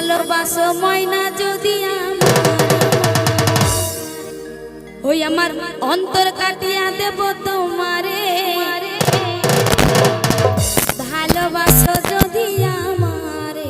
ভালোবাসো ময়না যদি ওই আমার অন্তর কাটিয়া দেব তোমারে ভালোবাসো যদি আমারে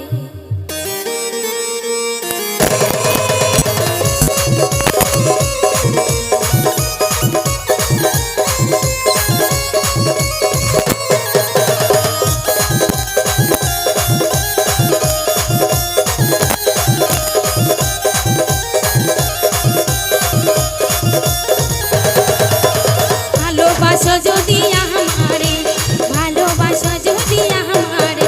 ভালোবাসো যদি আমারে ভালোবাসো যদি আমারে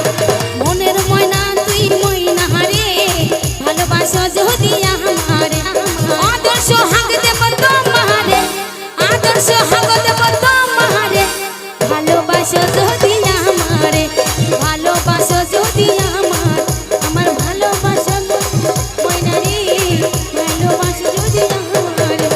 মনের ময়না তুই ময়না রে ভালোবাসো যদি আমারে আদর্শ হাগ দেব তোমারে আদর্শ হাগ দেব তোমারে ভালোবাসো যদি আমারে ভালোবাসো যদি আমার ভালোবাসো ময়না রে ভালোবাসো যদি আমারে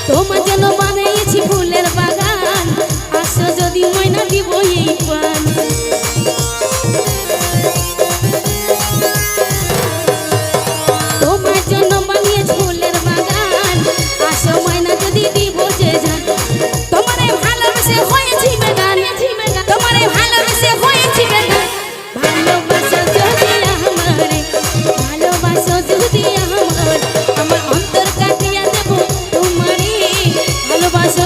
তোমার জন্য বানিয়েছি ফুলের বাগান আসো যদি ময়না দিব এই পান তোমার জন্য বানিয়েছি ফুলের বাগান আসো ময়না যদি দিব যে জান তোমারে ভালোবেসে হয়েছি বেগান তোমারে ভালোবেসে হয়েছি বেগান ভালোবাসো যদি আমারে ভালোবাসো যদি আমার অন্তর কাটিয়া দেব তোমারে ভালোবাসো